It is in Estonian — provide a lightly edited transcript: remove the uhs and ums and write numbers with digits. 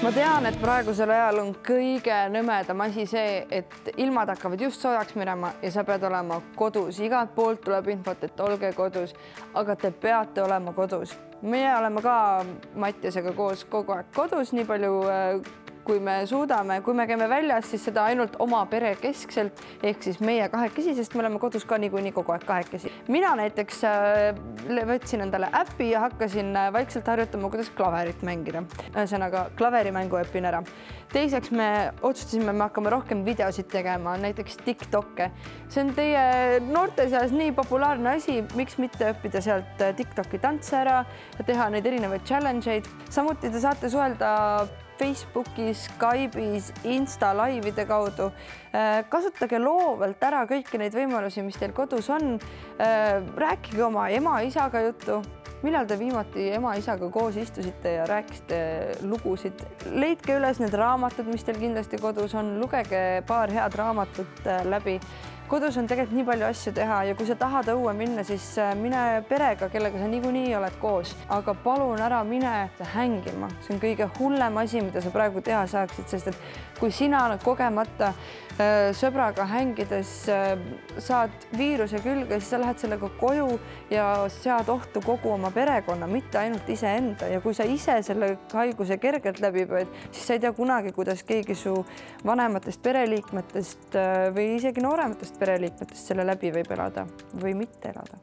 Ma tean, et praegusel ajal on kõige nõmedam asi see, et ilmad hakkavad just soojaks minema ja sa pead olema kodus. Igalt poolt tuleb infot, et olge kodus, aga te peate olema kodus. Meie oleme ka Mattiasega koos kogu aeg kodus, nii palju kui me suudame. Kui me käime väljas, siis seda ainult oma pere keskselt, ehk siis meie kahekesi, sest me oleme kodus ka niikuinii kogu aeg kahekesi. Mina näiteks võtsin endale äppi ja hakkasin vaikselt harjutama, kuidas klaverit mängida. Ühesõnaga, klaverimängu õpin ära. Teiseks me otsustasime, me hakkame rohkem videosid tegema, näiteks TikTokke. See on teie noorte seas nii populaarne asi, miks mitte õppida sealt TikToki tantse ära ja teha neid erinevaid challenge'eid. Samuti te saate suhelda Facebookis, Skype'is, Insta laivide kaudu. Kasutage loovalt ära kõiki neid võimalusi, mis teil kodus on. Rääkige oma ema-isaga juttu. Millal te viimati ema-isaga koos istusite ja rääkisite lugusid? Leidke üles need raamatud, mis teil kindlasti kodus on. Lugege paar head raamatut läbi. Kodus on tegelikult nii palju asju teha ja kui sa tahad õue minna, siis mine perega, kellega sa niikuinii oled koos. Aga palun ära mine hängima. See on kõige hullem asi, mida sa praegu teha saaksid, sest et kui sina kogemata sõbraga hängides saad viiruse külge, siis sa lähed sellega koju ja sead ohtu kogu oma perekonna, mitte ainult iseenda. Ja kui sa ise selle haiguse kergelt läbi põed, siis sa ei tea kunagi, kuidas keegi su vanematest pereliikmetest või isegi noorematest pereliikmetest selle läbi võib elada või mitte elada.